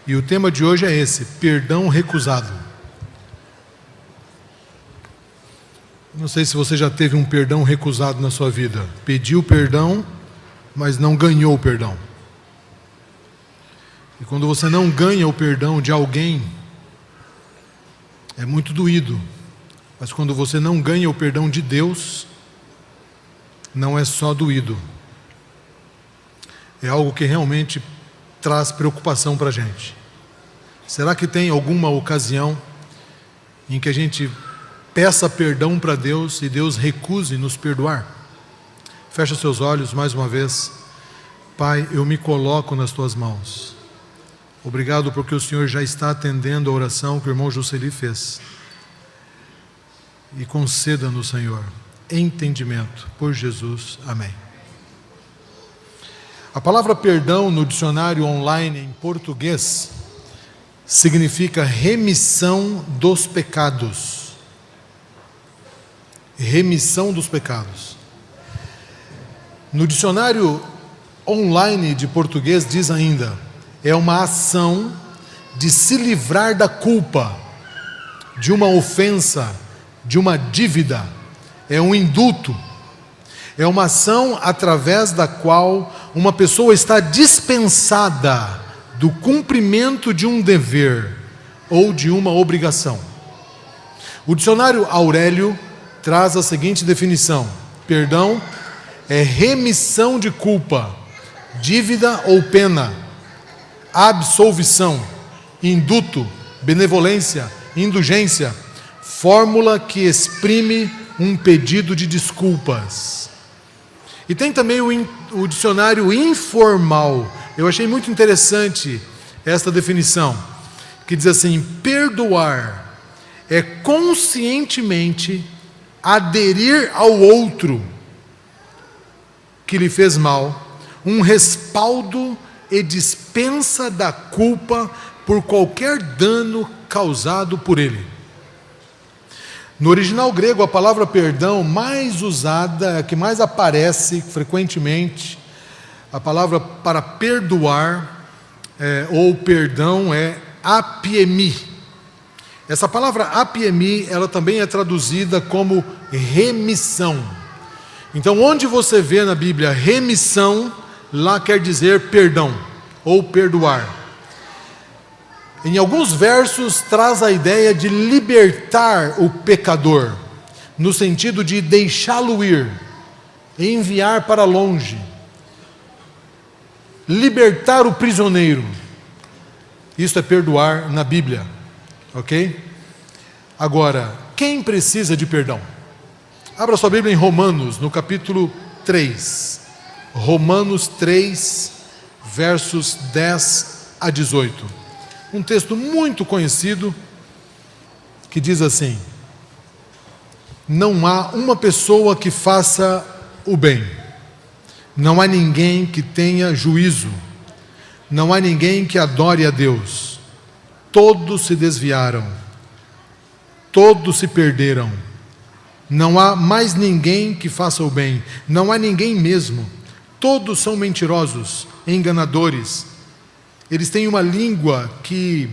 E o tema de hoje é esse: perdão recusado. Não sei se você já teve um perdão recusado na sua vida. Pediu perdão, mas não ganhou o perdão. E quando você não ganha o perdão de alguém, é muito doído. Mas quando você não ganha o perdão de Deus, não é só doído. É algo que realmente traz preocupação para a gente. Será que tem alguma ocasião em que a gente peça perdão para Deus e Deus recuse nos perdoar? Fecha seus olhos mais uma vez. Pai, eu me coloco nas tuas mãos. Obrigado porque o Senhor já está atendendo a oração que o irmão Juscelio fez. E conceda-nos, Senhor, entendimento por Jesus. Amém. A palavra perdão no dicionário online em português significa remissão dos pecados. Remissão dos pecados. No dicionário online de português diz ainda: é uma ação de se livrar da culpa, de uma ofensa, de uma dívida. É um indulto. É uma ação através da qual uma pessoa está dispensada do cumprimento de um dever ou de uma obrigação. O dicionário Aurélio traz a seguinte definição: perdão é remissão de culpa, dívida ou pena, absolvição, indulto, benevolência, indulgência, fórmula que exprime um pedido de desculpas. E tem também o dicionário informal. Eu achei muito interessante esta definição, que diz assim: perdoar é conscientemente aderir ao outro que lhe fez mal, um respaldo e dispensa da culpa por qualquer dano causado por ele. No original grego, a palavra perdão mais usada, a que mais aparece frequentemente, a palavra para perdoar ou perdão é apiemi. Essa palavra apiemi, ela também é traduzida como remissão. Então, onde você vê na Bíblia remissão, lá quer dizer perdão ou perdoar. Em alguns versos traz a ideia de libertar o pecador, no sentido de deixá-lo ir, enviar para longe, libertar o prisioneiro. Isso é perdoar na Bíblia, ok? Agora, quem precisa de perdão? Abra sua Bíblia em Romanos, no capítulo 3. Romanos 3, versos 10 a 18. Um texto muito conhecido, que diz assim: não há uma pessoa que faça o bem, não há ninguém que tenha juízo, não há ninguém que adore a Deus. Todos se desviaram, todos se perderam, não há mais ninguém que faça o bem, não há ninguém mesmo. Todos são mentirosos, enganadores. Eles têm uma língua que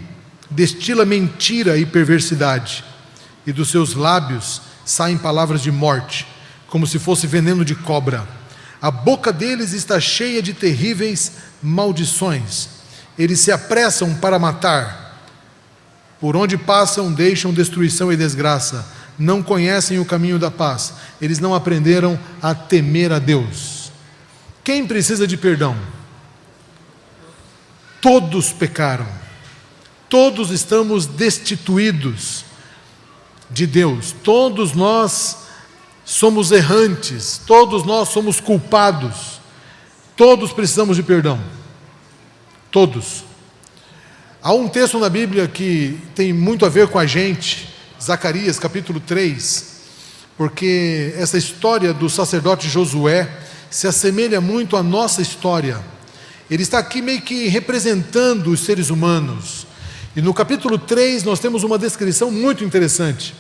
destila mentira e perversidade, e dos seus lábios saem palavras de morte, como se fosse veneno de cobra. A boca deles está cheia de terríveis maldições. Eles se apressam para matar. Por onde passam, deixam destruição e desgraça. Não conhecem o caminho da paz. Eles não aprenderam a temer a Deus. Quem precisa de perdão? Todos pecaram, todos estamos destituídos de Deus, todos nós somos errantes, todos nós somos culpados, todos precisamos de perdão, todos. Há um texto na Bíblia que tem muito a ver com a gente, Zacarias capítulo 3, porque essa história do sacerdote Josué se assemelha muito à nossa história. Ele está aqui meio que representando os seres humanos. E no capítulo 3 nós temos uma descrição muito interessante,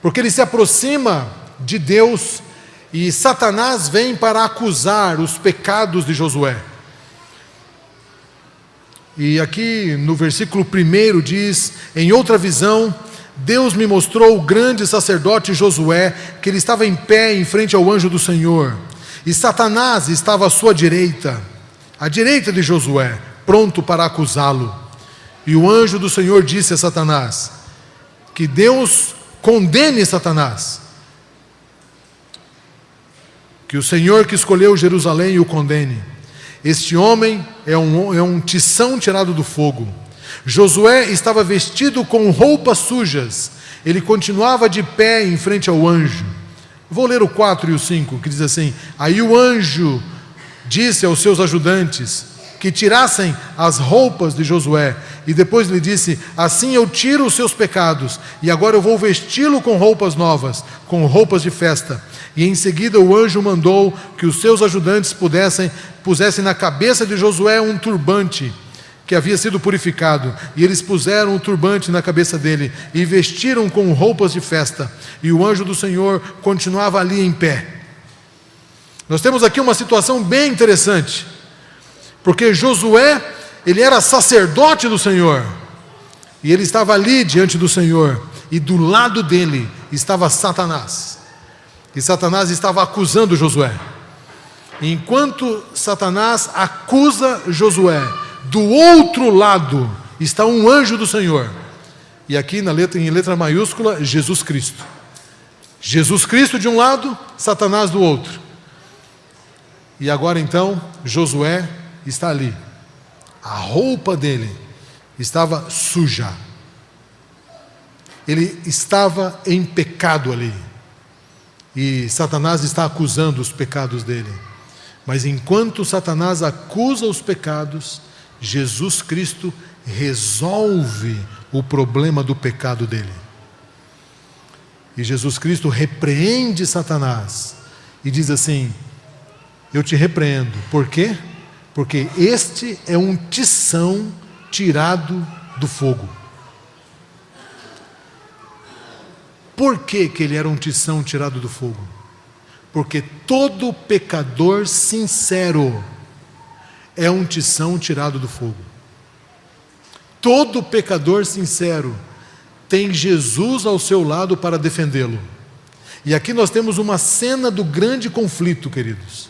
porque ele se aproxima de Deus e Satanás vem para acusar os pecados de Josué. E aqui no versículo 1 diz: em outra visão, Deus me mostrou o grande sacerdote Josué, que ele estava em pé em frente ao anjo do Senhor, e Satanás estava à sua direita, à direita de Josué, pronto para acusá-lo. E o anjo do Senhor disse a Satanás: que Deus condene Satanás, que o Senhor que escolheu Jerusalém o condene. Este homem é um tição tirado do fogo. Josué estava vestido com roupas sujas, ele continuava de pé em frente ao anjo. Vou ler o 4 e o 5, que diz assim: aí o anjo disse aos seus ajudantes que tirassem as roupas de Josué, e depois lhe disse: assim eu tiro os seus pecados, e agora eu vou vesti-lo com roupas novas, com roupas de festa. E em seguida o anjo mandou que os seus ajudantes pusessem na cabeça de Josué um turbante que havia sido purificado, e eles puseram o turbante na cabeça dele, e vestiram com roupas de festa, e o anjo do Senhor continuava ali em pé. Nós temos aqui uma situação bem interessante, porque Josué, ele era sacerdote do Senhor, e ele estava ali diante do Senhor, e do lado dele estava Satanás, e Satanás estava acusando Josué. Enquanto Satanás acusa Josué, do outro lado está um anjo do Senhor, e aqui em letra maiúscula, Jesus Cristo. Jesus Cristo de um lado, Satanás do outro. E agora então, Josué está ali. A roupa dele estava suja. Ele estava em pecado ali. E Satanás está acusando os pecados dele. Mas enquanto Satanás acusa os pecados, Jesus Cristo resolve o problema do pecado dele. E Jesus Cristo repreende Satanás e diz assim: eu te repreendo. Por quê? Porque este é um tição tirado do fogo. Por que ele era um tição tirado do fogo? Porque todo pecador sincero é um tição tirado do fogo. Todo pecador sincero tem Jesus ao seu lado para defendê-lo. E aqui nós temos uma cena do grande conflito, queridos.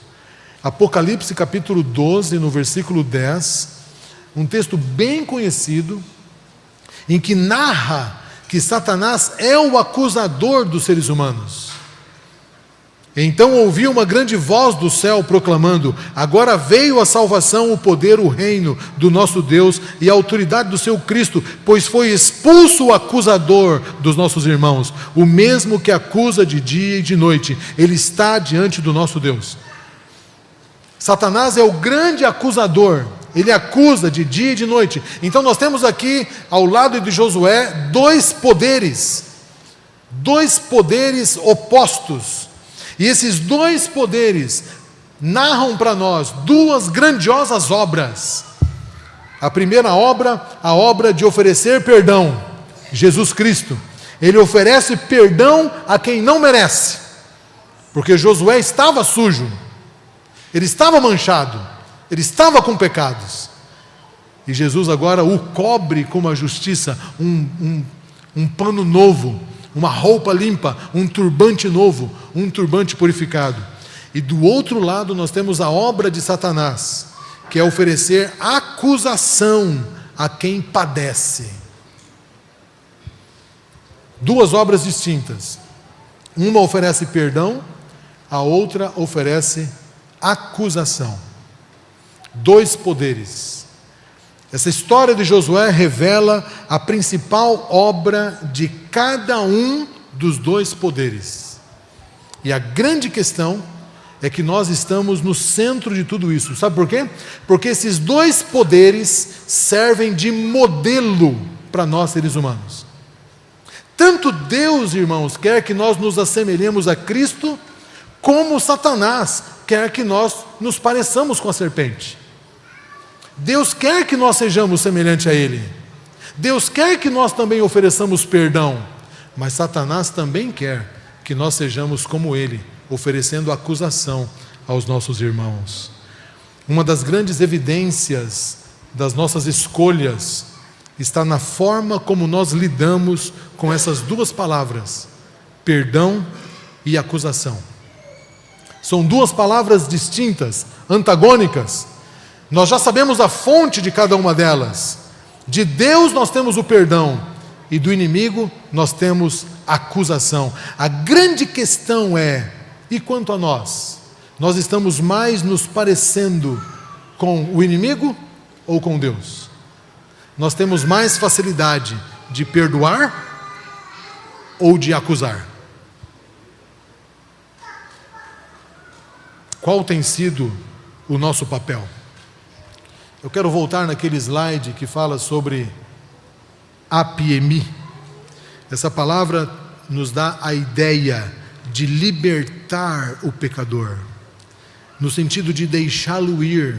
Apocalipse capítulo 12, no versículo 10, um texto bem conhecido, em que narra que Satanás é o acusador dos seres humanos. Então ouvi uma grande voz do céu proclamando: agora veio a salvação, o poder, o reino do nosso Deus e a autoridade do seu Cristo, pois foi expulso o acusador dos nossos irmãos, o mesmo que acusa de dia e de noite. Ele está diante do nosso Deus. Satanás é o grande acusador, ele acusa de dia e de noite. Então nós temos aqui, ao lado de Josué, dois poderes opostos. E esses dois poderes narram para nós duas grandiosas obras. A primeira obra, a obra de oferecer perdão. Jesus Cristo, ele oferece perdão a quem não merece, porque Josué estava sujo, ele estava manchado, ele estava com pecados, e Jesus agora o cobre com uma justiça, um pano novo, uma roupa limpa, um turbante novo, um turbante purificado. E do outro lado nós temos a obra de Satanás, que é oferecer acusação a quem padece. Duas obras distintas. Uma oferece perdão, a outra oferece acusação. Dois poderes. Essa história de Josué revela a principal obra de cada um dos dois poderes. E a grande questão é que nós estamos no centro de tudo isso. Sabe por quê? Porque esses dois poderes servem de modelo para nós seres humanos. Tanto Deus, irmãos, quer que nós nos assemelhemos a Cristo, como Satanás quer que nós nos pareçamos com a serpente. Deus quer que nós sejamos semelhantes a Ele. Deus quer que nós também ofereçamos perdão. Mas Satanás também quer que nós sejamos como Ele, oferecendo acusação aos nossos irmãos. Uma das grandes evidências das nossas escolhas está na forma como nós lidamos com essas duas palavras, perdão e acusação. São duas palavras distintas, antagônicas. Nós já sabemos a fonte de cada uma delas. De Deus nós temos o perdão e do inimigo nós temos a acusação. A grande questão é, e quanto a nós? Nós estamos mais nos parecendo com o inimigo ou com Deus? Nós temos mais facilidade de perdoar ou de acusar? Qual tem sido o nosso papel? Eu quero voltar naquele slide que fala sobre apiemi. Essa palavra nos dá a ideia de libertar o pecador, no sentido de deixá-lo ir,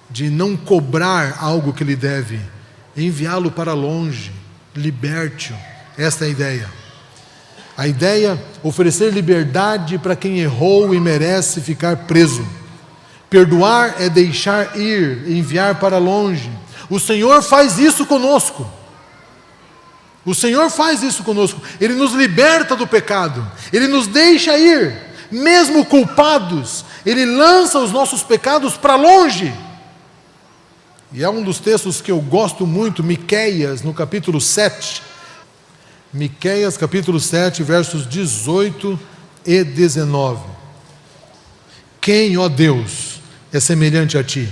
de não cobrar algo que lhe deve, enviá-lo para longe, liberte-o. Esta é a ideia. A ideia, oferecer liberdade para quem errou e merece ficar preso. Perdoar é deixar ir, enviar para longe. O Senhor faz isso conosco. O Senhor faz isso conosco. Ele nos liberta do pecado. Ele nos deixa ir, mesmo culpados. Ele lança os nossos pecados para longe. E é um dos textos que eu gosto muito, Miqueias, no capítulo 7. Miqueias, capítulo 7, versos 18 e 19. Quem, ó Deus, é semelhante a ti,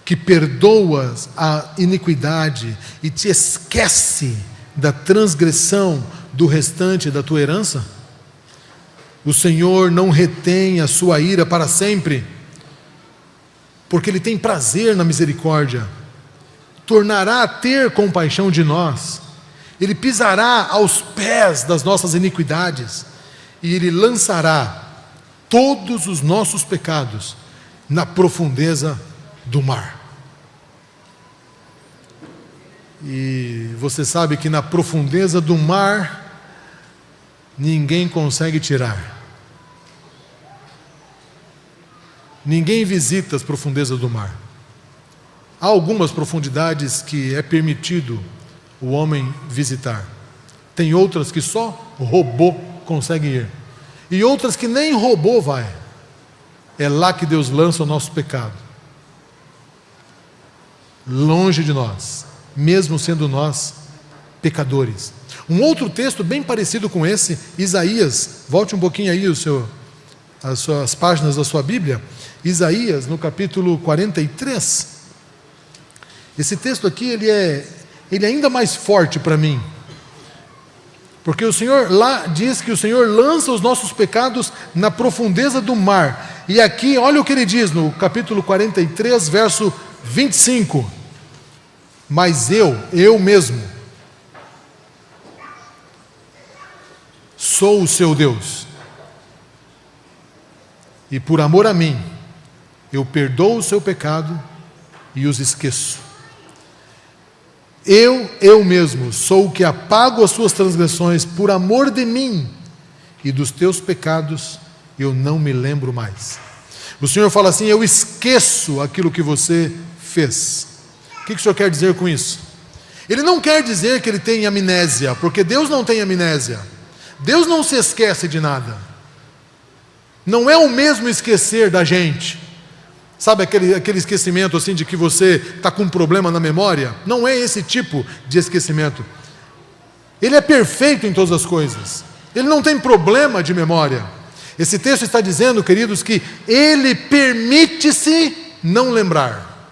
que perdoas a iniquidade e te esquece da transgressão do restante da tua herança? O Senhor não retém a sua ira para sempre, porque Ele tem prazer na misericórdia, tornará a ter compaixão de nós, Ele pisará aos pés das nossas iniquidades, e Ele lançará todos os nossos pecados na profundeza do mar. E você sabe que na profundeza do mar, ninguém consegue tirar. Ninguém visita as profundezas do mar. Há algumas profundidades que é permitido o homem visitar. Tem outras que só robô consegue ir. E outras que nem robô vai. É lá que Deus lança o nosso pecado. Longe de nós, mesmo sendo nós pecadores. Um outro texto bem parecido com esse, Isaías, volte um pouquinho aí as páginas da sua Bíblia, Isaías, no capítulo 43. Esse texto aqui, ele é ainda mais forte para mim, porque o Senhor lá diz que o Senhor lança os nossos pecados na profundeza do mar, e aqui, olha o que ele diz no capítulo 43, verso 25, mas eu mesmo, sou o seu Deus, e por amor a mim, eu perdoo o seu pecado e os esqueço. Eu mesmo sou o que apago as suas transgressões por amor de mim, e dos teus pecados eu não me lembro mais. O Senhor fala assim: eu esqueço aquilo que você fez. O que o Senhor quer dizer com isso? Ele não quer dizer que Ele tem amnésia, porque Deus não tem amnésia. Deus não se esquece de nada. Não é o mesmo esquecer da gente. Sabe aquele esquecimento assim de que você está com um problema na memória? Não é esse tipo de esquecimento. Ele é perfeito em todas as coisas. Ele não tem problema de memória. Esse texto está dizendo, queridos, que Ele permite-se não lembrar.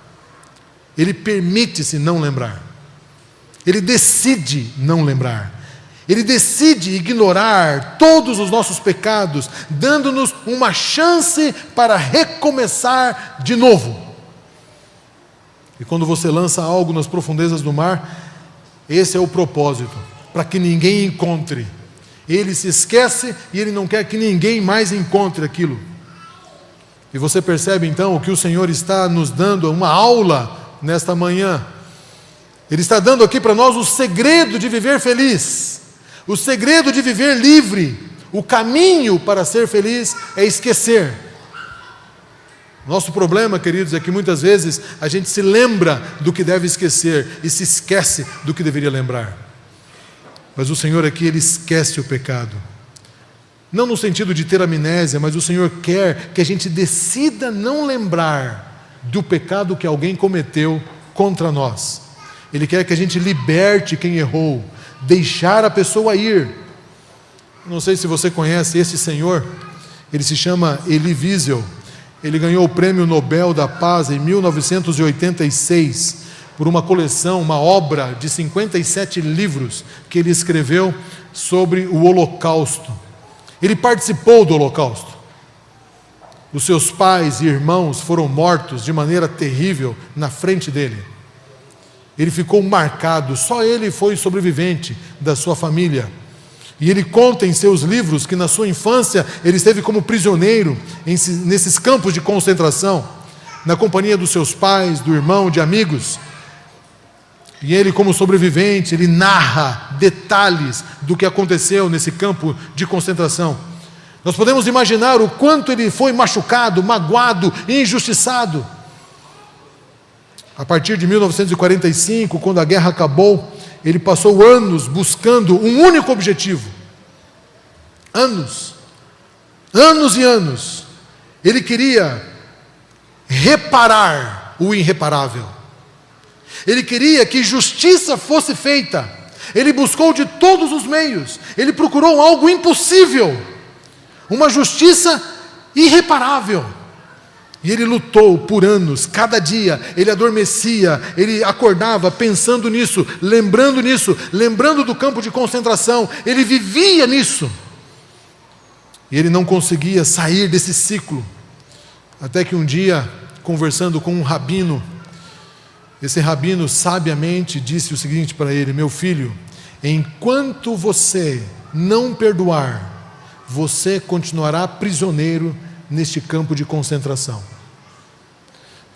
Ele permite-se não lembrar. Ele decide não lembrar. Ele decide ignorar todos os nossos pecados, dando-nos uma chance para recomeçar de novo. E quando você lança algo nas profundezas do mar, esse é o propósito, para que ninguém encontre. Ele se esquece e Ele não quer que ninguém mais encontre aquilo. E você percebe então o que o Senhor está nos dando, uma aula nesta manhã. Ele está dando aqui para nós o segredo de viver feliz. O segredo de viver livre, o caminho para ser feliz é esquecer. Nosso problema, queridos, é que muitas vezes a gente se lembra do que deve esquecer e se esquece do que deveria lembrar. Mas o Senhor aqui, Ele esquece o pecado. Não no sentido de ter amnésia, mas o Senhor quer que a gente decida não lembrar do pecado que alguém cometeu contra nós. Ele quer que a gente liberte quem errou, deixar a pessoa ir. Não sei se você conhece esse senhor, ele se chama Elie Wiesel. Ele ganhou o Prêmio Nobel da Paz em 1986 por uma coleção, uma obra de 57 livros que ele escreveu sobre o Holocausto. Ele participou do Holocausto. Os seus pais e irmãos foram mortos de maneira terrível na frente dele. Ele ficou marcado, só ele foi sobrevivente da sua família. E ele conta em seus livros que na sua infância ele esteve como prisioneiro nesses campos de concentração, na companhia dos seus pais, do irmão, de amigos. E ele, como sobrevivente, ele narra detalhes do que aconteceu nesse campo de concentração. Nós podemos imaginar o quanto ele foi machucado, magoado, injustiçado. A partir de 1945, quando a guerra acabou, ele passou anos buscando um único objetivo. Anos e anos. Ele queria reparar o irreparável. Ele queria que justiça fosse feita. Ele buscou de todos os meios. Ele procurou algo impossível. Uma justiça irreparável. E ele lutou por anos, cada dia, ele adormecia, ele acordava pensando nisso, lembrando do campo de concentração, ele vivia nisso. E ele não conseguia sair desse ciclo, até que um dia, conversando com um rabino, esse rabino sabiamente disse o seguinte para ele: meu filho, enquanto você não perdoar, você continuará prisioneiro neste campo de concentração.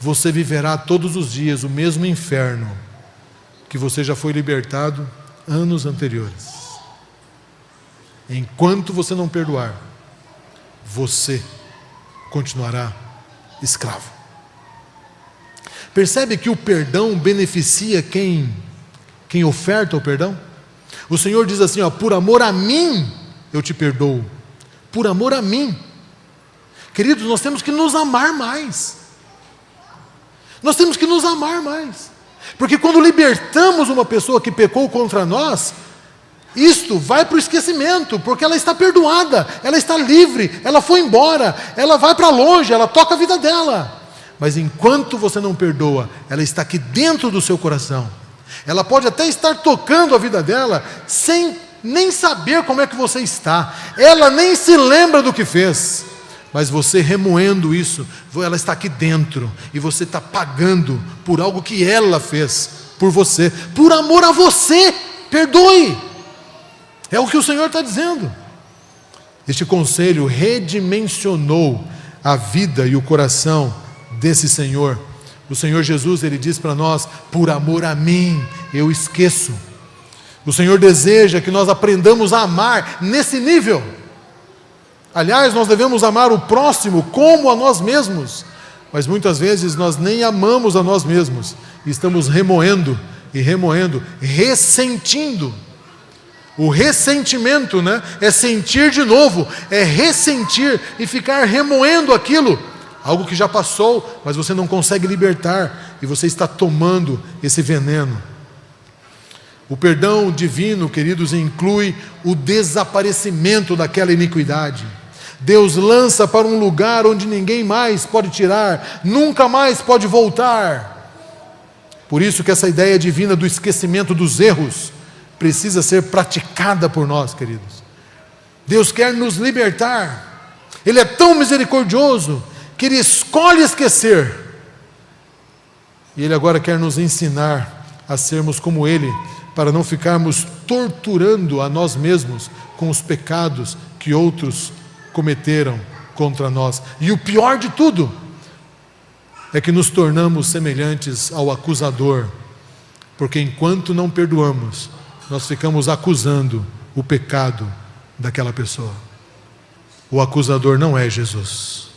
Você viverá todos os dias o mesmo inferno que você já foi libertado anos anteriores. Enquanto você não perdoar, você continuará escravo. Percebe que o perdão beneficia quem oferta o perdão? O Senhor diz assim, por amor a mim eu te perdoo. Por amor a mim. Queridos, nós temos que nos amar mais. Nós temos que nos amar mais. Porque quando libertamos uma pessoa que pecou contra nós, isto vai para o esquecimento, porque ela está perdoada, ela está livre, ela foi embora, ela vai para longe, ela toca a vida dela. Mas enquanto você não perdoa, ela está aqui dentro do seu coração. Ela pode até estar tocando a vida dela, sem nem saber como é que você está. Ela nem se lembra do que fez. Mas você remoendo isso, ela está aqui dentro, e você está pagando por algo que ela fez por você, por amor a você. Perdoe. É o que o Senhor está dizendo. Este conselho redimensionou a vida e o coração desse Senhor. O Senhor Jesus, Ele diz para nós: por amor a mim, eu esqueço. O Senhor deseja que nós aprendamos a amar nesse nível. Aliás, nós devemos amar o próximo como a nós mesmos, mas muitas vezes nós nem amamos a nós mesmos, e estamos remoendo, ressentindo. O ressentimento, é sentir de novo, é ressentir e ficar remoendo aquilo, algo que já passou, mas você não consegue libertar, e você está tomando esse veneno. O perdão divino, queridos, inclui o desaparecimento daquela iniquidade. Deus lança para um lugar onde ninguém mais pode tirar, nunca mais pode voltar. Por isso que essa ideia divina do esquecimento dos erros precisa ser praticada por nós, queridos. Deus quer nos libertar. Ele é tão misericordioso que Ele escolhe esquecer. E Ele agora quer nos ensinar a sermos como Ele, para não ficarmos torturando a nós mesmos com os pecados que outros cometeram contra nós. E o pior de tudo é que nos tornamos semelhantes ao acusador, porque enquanto não perdoamos, nós ficamos acusando o pecado daquela pessoa. O acusador não é Jesus.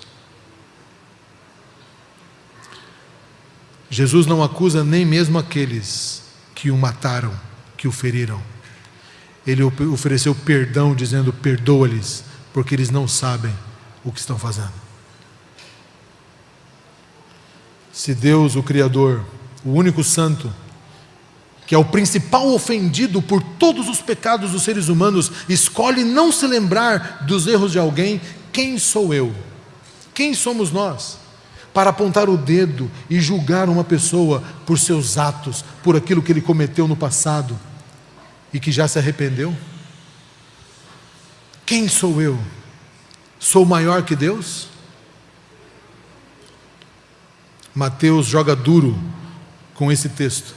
Jesus não acusa nem mesmo aqueles que o mataram, que o feriram. Ele ofereceu perdão, dizendo: perdoa-lhes, porque eles não sabem o que estão fazendo. Se Deus, o Criador, o único santo, que é o principal ofendido por todos os pecados dos seres humanos, escolhe não se lembrar dos erros de alguém, quem sou eu? Quem somos nós para apontar o dedo e julgar uma pessoa por seus atos, por aquilo que ele cometeu no passado e que já se arrependeu? Quem sou eu? Sou maior que Deus? Mateus joga duro com esse texto,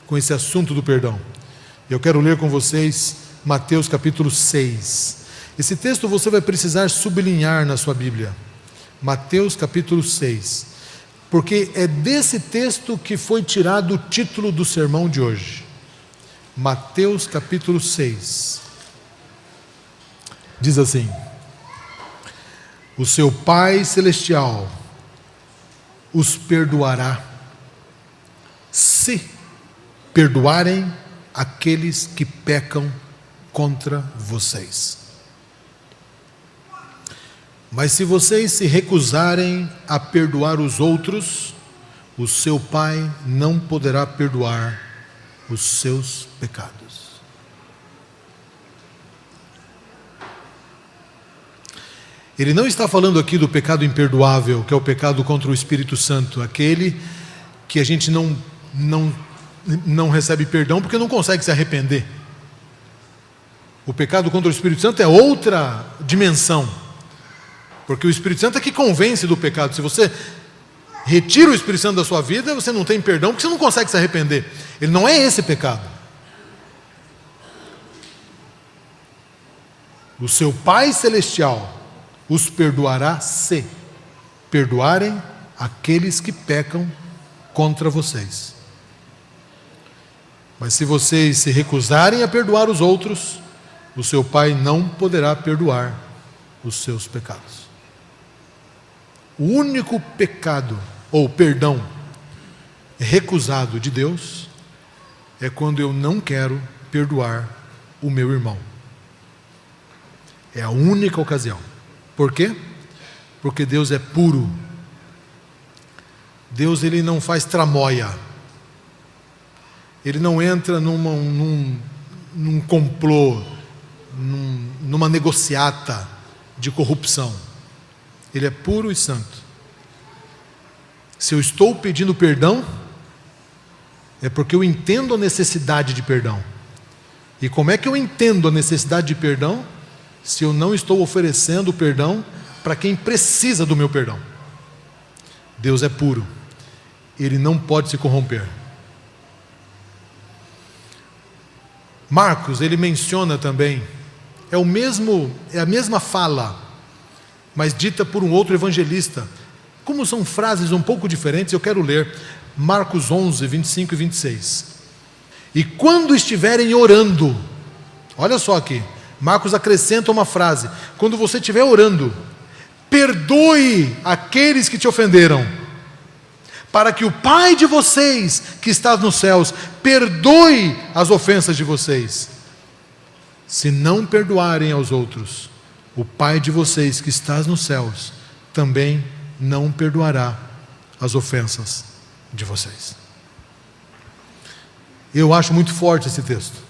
com esse assunto do perdão. Eu quero ler com vocês Mateus capítulo 6. Esse texto você vai precisar sublinhar na sua Bíblia. Mateus capítulo 6. Porque é desse texto que foi tirado o título do sermão de hoje. Mateus capítulo 6. Diz assim: o seu Pai Celestial os perdoará, se perdoarem aqueles que pecam contra vocês. Mas se vocês se recusarem a perdoar os outros, o seu Pai não poderá perdoar os seus pecados. Ele não está falando aqui do pecado imperdoável, que é o pecado contra o Espírito Santo, aquele que a gente não recebe perdão porque não consegue se arrepender. O pecado contra o Espírito Santo é outra dimensão, porque o Espírito Santo é que convence do pecado. Se você retira o Espírito Santo da sua vida, você não tem perdão porque você não consegue se arrepender. Ele não é esse pecado. O seu Pai Celestial os perdoará se perdoarem aqueles que pecam contra vocês. Mas se vocês se recusarem a perdoar os outros, o seu Pai não poderá perdoar os seus pecados. O único pecado ou perdão recusado de Deus é quando eu não quero perdoar o meu irmão. É a única ocasião. Por quê? Porque Deus é puro. Deus, ele não faz tramóia. Ele não entra num complô, numa negociata de corrupção. Ele é puro e santo. Se eu estou pedindo perdão, é porque eu entendo a necessidade de perdão. E como é que eu entendo a necessidade de perdão? Se eu não estou oferecendo perdão para quem precisa do meu perdão. Deus é puro. Ele não pode se corromper. Marcos, ele menciona também, é a mesma fala, mas dita por um outro evangelista. Como são frases um pouco diferentes, eu quero ler Marcos 11, 25 e 26. E quando estiverem orando, olha só aqui, Marcos acrescenta uma frase: quando você estiver orando, perdoe aqueles que te ofenderam, para que o Pai de vocês que está nos céus perdoe as ofensas de vocês. Se não perdoarem aos outros, o Pai de vocês que está nos céus também não perdoará as ofensas de vocês. Eu acho muito forte esse texto.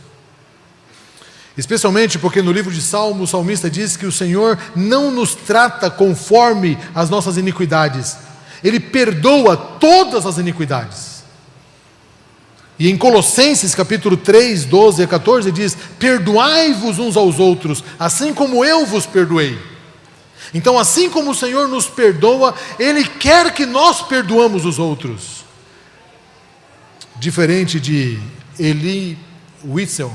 Especialmente porque no livro de Salmos, o salmista diz que o Senhor não nos trata conforme as nossas iniquidades. Ele perdoa todas as iniquidades. E em Colossenses capítulo 3, 12 a 14 diz: perdoai-vos uns aos outros, assim como eu vos perdoei. Então, assim como o Senhor nos perdoa, Ele quer que nós perdoamos os outros. Diferente de Elie Wiesel,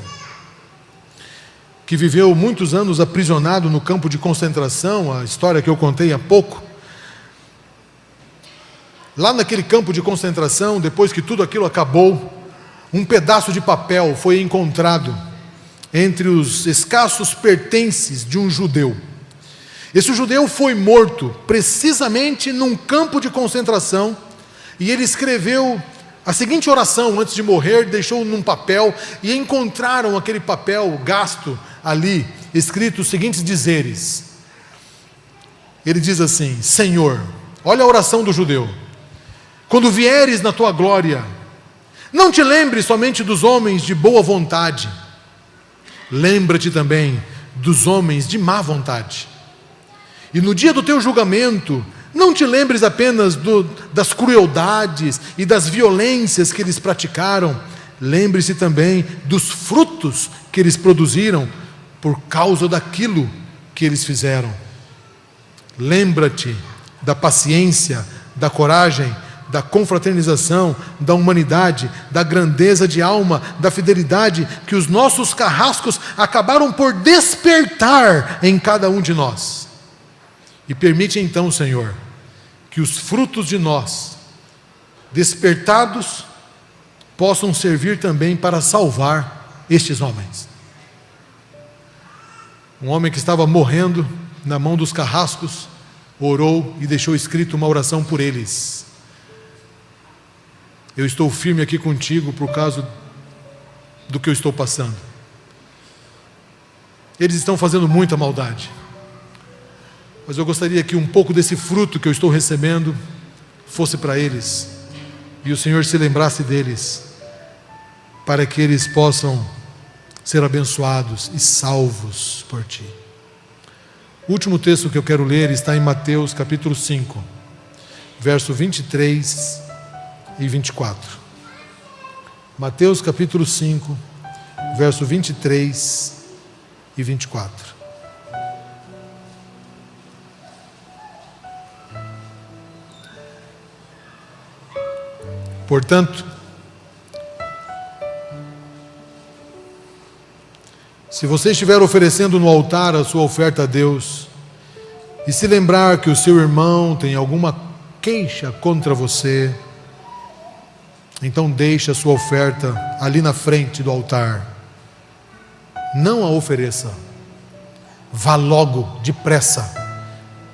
que viveu muitos anos aprisionado no campo de concentração, a história que eu contei há pouco. Lá naquele campo de concentração, depois que tudo aquilo acabou, um pedaço de papel foi encontrado entre os escassos pertences de um judeu. Esse judeu foi morto precisamente num campo de concentração, e ele escreveu a seguinte oração antes de morrer, deixou num papel, e encontraram aquele papel gasto ali, escrito os seguintes dizeres. Ele diz assim: Senhor, olha a oração do judeu, quando vieres na tua glória, não te lembres somente dos homens de boa vontade, lembra-te também dos homens de má vontade. E no dia do teu julgamento, não te lembres apenas das crueldades e das violências que eles praticaram, lembre-se também dos frutos que eles produziram por causa daquilo que eles fizeram. Lembra-te da paciência, da coragem, da confraternização, da humanidade, da grandeza de alma, da fidelidade que os nossos carrascos acabaram por despertar em cada um de nós. E permite então, Senhor, que os frutos de nós, despertados, possam servir também para salvar estes homens. Um homem que estava morrendo na mão dos carrascos, orou e deixou escrito uma oração por eles. Eu estou firme aqui contigo por causa do que eu estou passando. Eles estão fazendo muita maldade, mas eu gostaria que um pouco desse fruto que eu estou recebendo fosse para eles, e o Senhor se lembrasse deles, para que eles possam ser abençoados e salvos por Ti. O último texto que eu quero ler está em Mateus capítulo 5, verso 23 e 24. Mateus capítulo 5, verso 23 e 24. Portanto, se você estiver oferecendo no altar a sua oferta a Deus, e se lembrar que o seu irmão tem alguma queixa contra você, então deixe a sua oferta ali na frente do altar. Não a ofereça. Vá logo, depressa,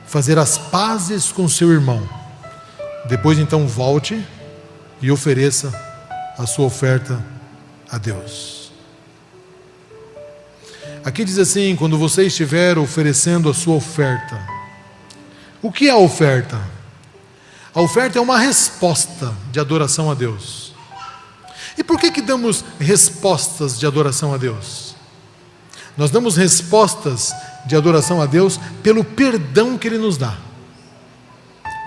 fazer as pazes com seu irmão. Depois então volte e ofereça a sua oferta a Deus. Aqui diz assim: quando você estiver oferecendo a sua oferta. O que é a oferta? A oferta é uma resposta de adoração a Deus. E por que damos respostas de adoração a Deus? Nós damos respostas de adoração a Deus pelo perdão que Ele nos dá.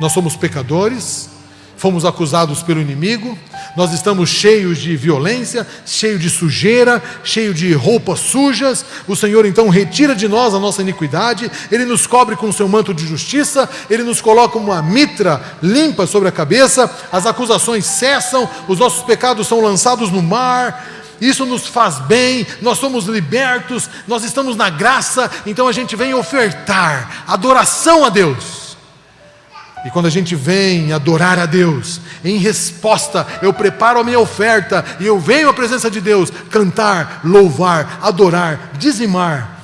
Nós somos pecadores, fomos acusados pelo inimigo, nós estamos cheios de violência, cheios de sujeira, cheios de roupas sujas. O Senhor então retira de nós a nossa iniquidade, Ele nos cobre com o seu manto de justiça, Ele nos coloca uma mitra limpa sobre a cabeça, as acusações cessam, os nossos pecados são lançados no mar. Isso nos faz bem, nós somos libertos, nós estamos na graça, então a gente vem ofertar adoração a Deus. E quando a gente vem adorar a Deus, em resposta, eu preparo a minha oferta e eu venho à presença de Deus, cantar, louvar, adorar, dizimar.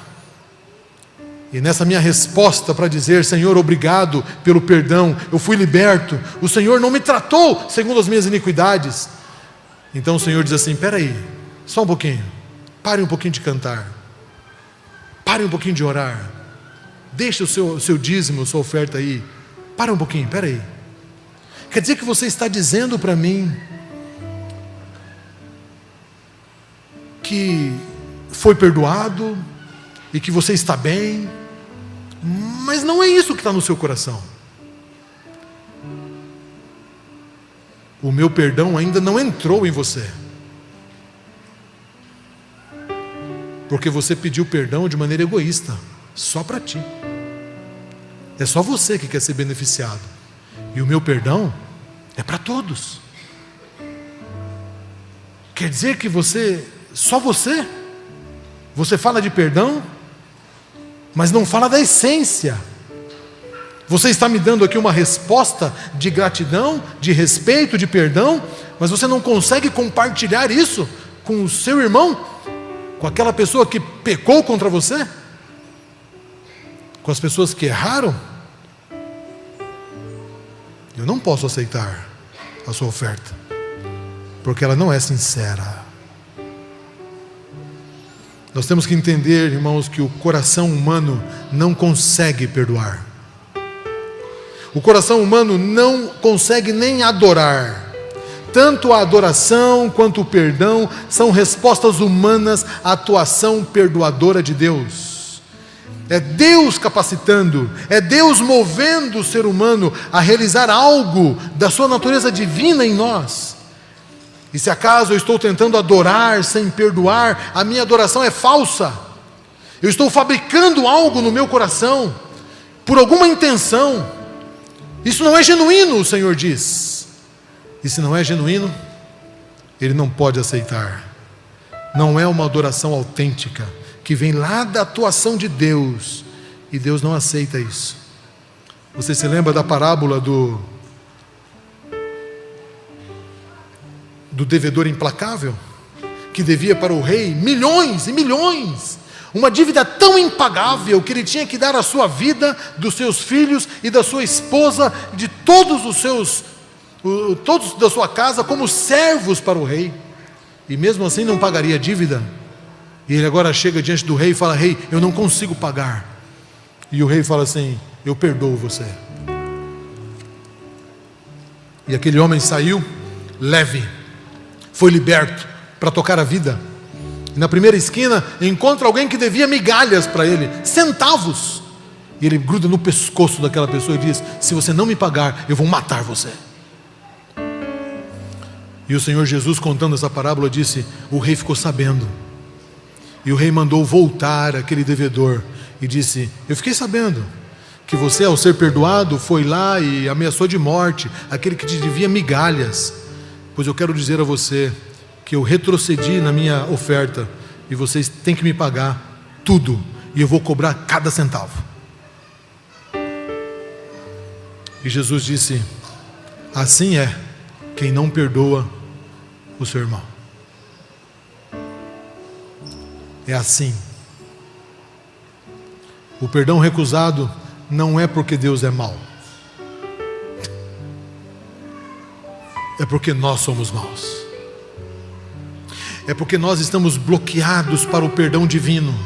E nessa minha resposta para dizer: Senhor, obrigado pelo perdão, eu fui liberto, o Senhor não me tratou segundo as minhas iniquidades. Então o Senhor diz assim: espera aí, só um pouquinho, pare um pouquinho de cantar, pare um pouquinho de orar, deixa o seu dízimo, a sua oferta aí. Para um pouquinho, espera aí. Quer dizer que você está dizendo para mim que foi perdoado e que você está bem, mas não é isso que está no seu coração. O meu perdão ainda não entrou em você, porque você pediu perdão de maneira egoísta, só para ti. É só você que quer ser beneficiado. E o meu perdão é para todos. Quer dizer que só você fala de perdão, mas não fala da essência. Você está me dando aqui uma resposta de gratidão, de respeito, de perdão, mas você não consegue compartilhar isso com o seu irmão, com aquela pessoa que pecou contra você, com as pessoas que erraram. Eu não posso aceitar a sua oferta, porque ela não é sincera. Nós temos que entender, irmãos, que o coração humano não consegue perdoar. O coração humano não consegue nem adorar. Tanto a adoração quanto o perdão são respostas humanas à atuação perdoadora de Deus. É Deus capacitando, é Deus movendo o ser humano a realizar algo da sua natureza divina em nós. E se acaso eu estou tentando adorar sem perdoar, a minha adoração é falsa. Eu estou fabricando algo no meu coração, por alguma intenção. Isso não é genuíno, o Senhor diz. E se não é genuíno, Ele não pode aceitar. Não é uma adoração autêntica, que vem lá da atuação de Deus, e Deus não aceita isso. Você se lembra da parábola do devedor implacável, que devia para o rei milhões e milhões, uma dívida tão impagável que ele tinha que dar a sua vida, dos seus filhos e da sua esposa, de todos da sua casa, como servos para o rei, e mesmo assim não pagaria a dívida. E ele agora chega diante do rei e fala: rei, eu não consigo pagar. E o rei fala assim: eu perdoo você. E aquele homem saiu leve, foi liberto para tocar a vida. E na primeira esquina encontra alguém que devia migalhas para ele, centavos. E ele gruda no pescoço daquela pessoa e diz: se você não me pagar, eu vou matar você. E o Senhor Jesus, contando essa parábola, disse: o rei ficou sabendo. E o rei mandou voltar aquele devedor e disse: eu fiquei sabendo que você, ao ser perdoado, foi lá e ameaçou de morte aquele que te devia migalhas. Pois eu quero dizer a você que eu retrocedi na minha oferta, e vocês têm que me pagar tudo, e eu vou cobrar cada centavo. E Jesus disse: assim é quem não perdoa o seu irmão. É assim. O perdão recusado não é porque Deus é mau, é porque nós somos maus. É porque nós estamos bloqueados para o perdão divino.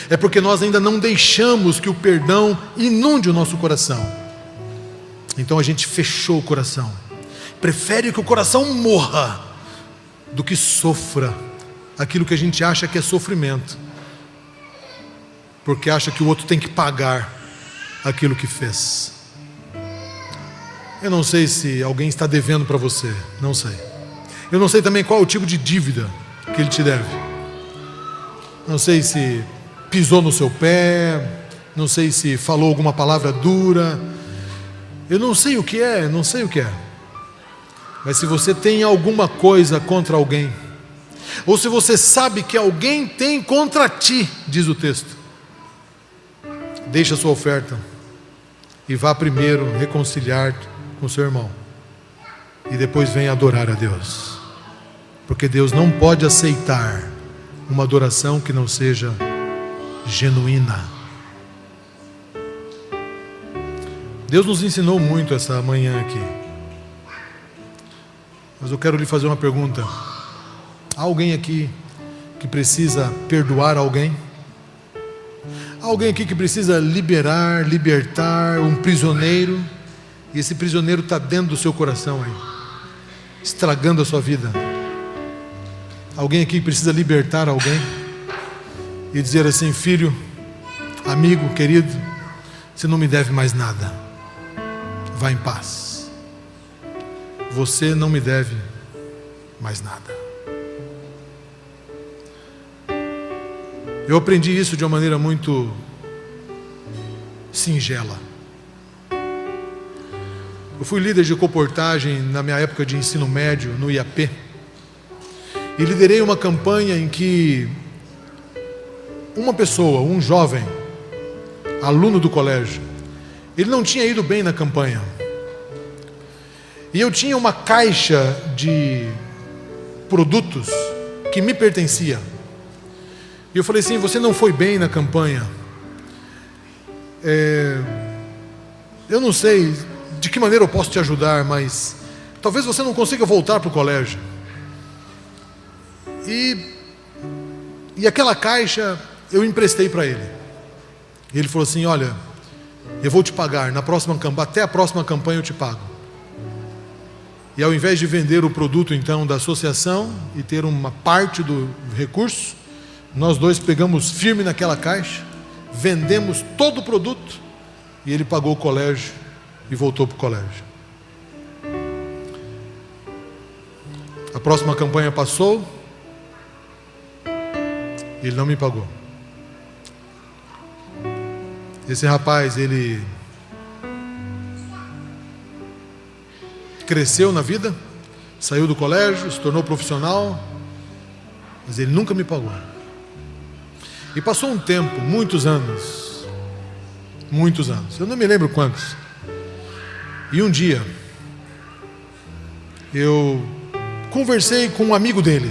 É porque nós ainda não deixamos que o perdão inunde o nosso coração. Então a gente fechou o coração. Prefere que o coração morra do que sofra aquilo que a gente acha que é sofrimento, porque acha que o outro tem que pagar aquilo que fez. Eu não sei se alguém está devendo para você, não sei. Eu não sei também qual é o tipo de dívida que ele te deve. Não sei se pisou no seu pé, não sei se falou alguma palavra dura. Eu não sei o que é, não sei o que é. Mas se você tem alguma coisa contra alguém, ou se você sabe que alguém tem contra ti, diz o texto, deixa a sua oferta e vá primeiro reconciliar com seu irmão, e depois venha adorar a Deus, porque Deus não pode aceitar uma adoração que não seja genuína. Deus nos ensinou muito essa manhã aqui, mas eu quero lhe fazer uma pergunta. Há alguém aqui que precisa perdoar alguém? Há alguém aqui que precisa libertar um prisioneiro, e esse prisioneiro está dentro do seu coração aí, estragando a sua vida? Alguém aqui que precisa libertar alguém e dizer assim: filho, amigo, querido, você não me deve mais nada, vá em paz, você não me deve mais nada. Eu aprendi isso de uma maneira muito singela. Eu fui líder de comportagem na minha época de ensino médio, no IAP, e liderei uma campanha em que uma pessoa, um jovem, aluno do colégio, ele não tinha ido bem na campanha, e eu tinha uma caixa de produtos que me pertencia. E eu falei assim: você não foi bem na campanha, eu não sei de que maneira eu posso te ajudar, mas Talvez você não consiga voltar para o colégio. E aquela caixa eu emprestei para ele. E ele falou assim: olha, eu vou te pagar, até a próxima campanha eu te pago. E ao invés de vender o produto então da associação e ter uma parte do recurso, nós dois pegamos firme naquela caixa, vendemos todo o produto e ele pagou o colégio e voltou para o colégio. A próxima campanha passou, ele não me pagou. Esse rapaz, ele cresceu na vida, saiu do colégio, se tornou profissional, mas ele nunca me pagou. E passou um tempo, muitos anos, eu não me lembro quantos. E um dia, eu conversei com um amigo dele,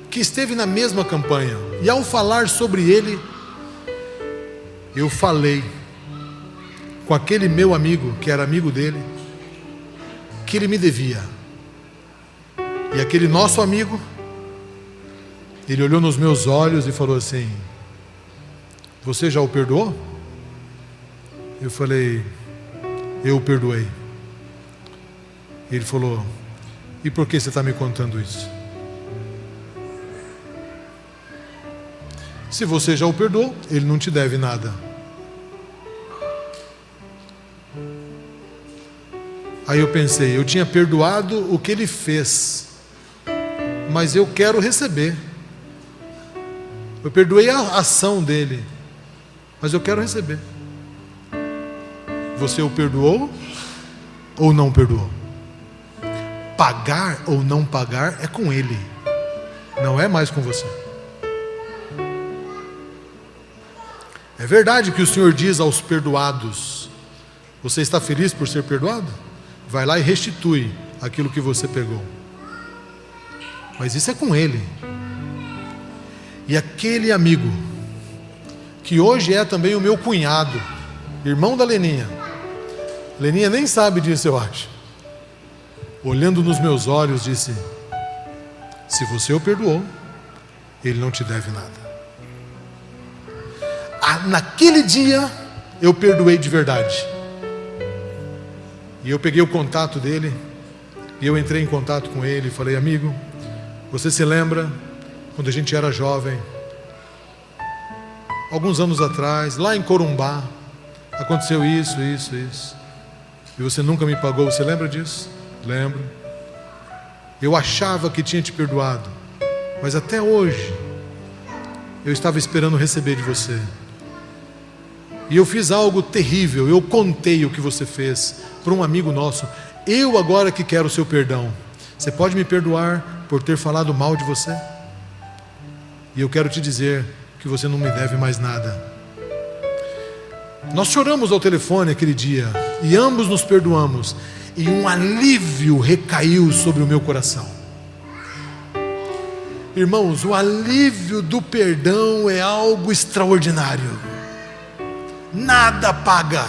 que esteve na mesma campanha, e ao falar sobre ele, eu falei com aquele meu amigo, que era amigo dele, que ele me devia. E aquele nosso amigo, ele olhou nos meus olhos e falou assim: você já o perdoou? Eu falei: eu o perdoei. Ele falou: e por que você está me contando isso? Se você já o perdoou, ele não te deve nada. Aí eu pensei, eu tinha perdoado o que ele fez, mas eu quero receber. Eu perdoei a ação dele, mas eu quero receber. Você o perdoou ou não perdoou? Pagar ou não pagar é com ele, não é mais com você. É verdade que o Senhor diz aos perdoados: você está feliz por ser perdoado? Vai lá e restitui aquilo que você pegou. Mas isso é com ele. E aquele amigo, que hoje é também o meu cunhado, irmão da Leninha. Leninha nem sabe disso, eu acho. Olhando nos meus olhos, disse: se você o perdoou, ele não te deve nada. Naquele dia, eu perdoei de verdade. E eu peguei o contato dele, e eu entrei em contato com ele e falei: amigo, você se lembra quando a gente era jovem, alguns anos atrás, lá em Corumbá, aconteceu isso, e você nunca me pagou, você lembra disso? Lembro. Eu achava que tinha te perdoado, mas até hoje eu estava esperando receber de você. E eu fiz algo terrível, eu contei o que você fez para um amigo nosso. Eu agora que quero o seu perdão. Você pode me perdoar por ter falado mal de você? E eu quero te dizer que você não me deve mais nada. Nós choramos ao telefone aquele dia, e ambos nos perdoamos, e um alívio recaiu sobre o meu coração. Irmãos, o alívio do perdão é algo extraordinário. Nada paga.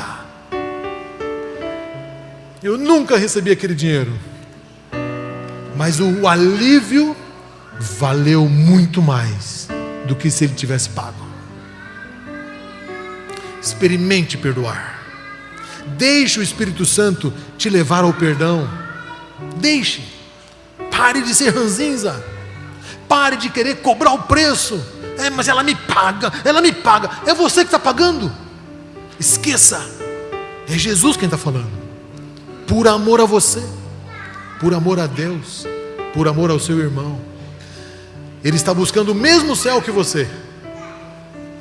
Eu nunca recebi aquele dinheiro, mas o alívio valeu muito mais do que se ele tivesse pago. Experimente perdoar. Deixe o Espírito Santo te levar ao perdão. Deixe. Pare de ser ranzinza. Pare de querer cobrar o preço. Mas ela me paga. É você que está pagando. Esqueça. É Jesus quem está falando. Por amor a você, por amor a Deus, por amor ao seu irmão. Ele está buscando o mesmo céu que você.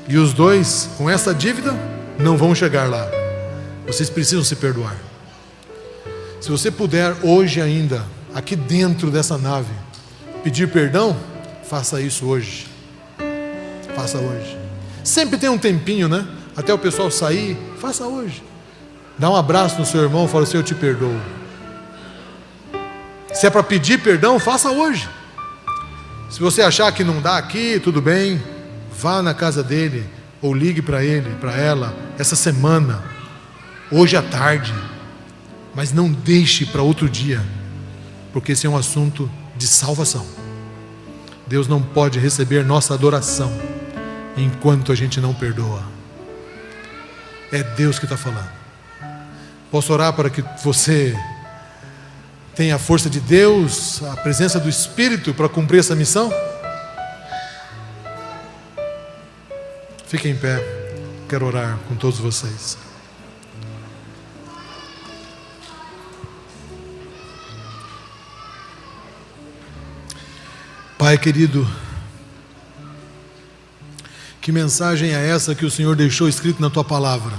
E os dois, com essa dívida, não vão chegar lá. Vocês precisam se perdoar. Se você puder hoje ainda, aqui dentro dessa nave, pedir perdão, faça isso hoje. Faça hoje. Sempre tem um tempinho, né? Até o pessoal sair, faça hoje. Dá um abraço no seu irmão e fala assim: eu te perdoo. Se é para pedir perdão, faça hoje. Se você achar que não dá aqui, tudo bem, vá na casa dele, ou ligue para ele, para ela, essa semana, hoje à tarde. Mas não deixe para outro dia. porque esse é um assunto de salvação. Deus não pode receber nossa adoração enquanto a gente não perdoa. É Deus que está falando. Posso orar para que você tenha a força de Deus, a presença do Espírito para cumprir essa missão? Fiquem em pé, quero orar com todos vocês. Pai querido, que mensagem é essa que o Senhor deixou escrito na Tua palavra?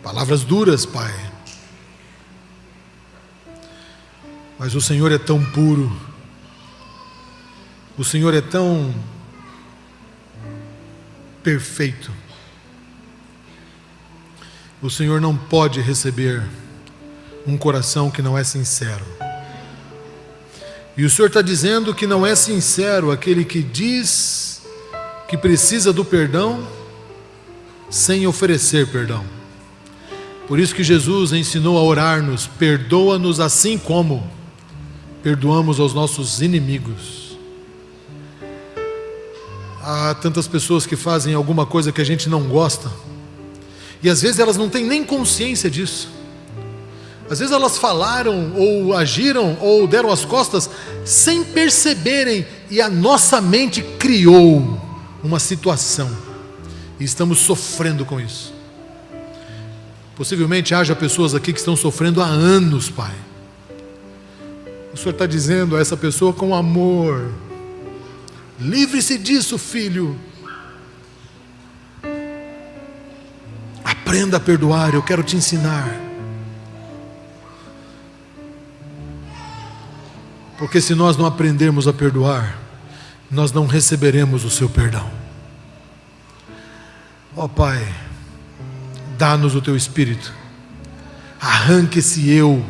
Palavras duras, Pai. Mas o Senhor é tão puro, o Senhor é tão perfeito. O Senhor não pode receber um coração que não é sincero. E o Senhor está dizendo que não é sincero aquele que diz que precisa do perdão sem oferecer perdão. Por isso que Jesus ensinou a orar-nos: perdoa-nos assim como perdoamos aos nossos inimigos. Há tantas pessoas que fazem alguma coisa que a gente não gosta, e às vezes elas não têm nem consciência disso. Às vezes elas falaram, ou agiram, ou deram as costas, sem perceberem, e a nossa mente criou uma situação, e estamos sofrendo com isso. Possivelmente haja pessoas aqui que estão sofrendo há anos, Pai. O Senhor está dizendo a essa pessoa com amor: livre-se disso, filho. Aprenda a perdoar, eu quero te ensinar. Porque se nós não aprendermos a perdoar, nós não receberemos o seu perdão. Ó Pai, dá-nos o teu Espírito. Arranque esse eu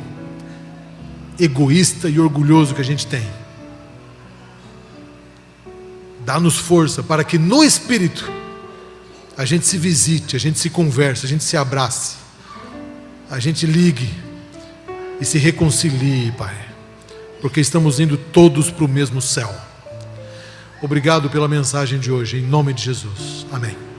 egoísta e orgulhoso que a gente tem. Dá-nos força para que no Espírito a gente se visite, a gente se converse, a gente se abrace, a gente ligue e se reconcilie, Pai, porque estamos indo todos para o mesmo céu. Obrigado pela mensagem de hoje, em nome de Jesus. Amém.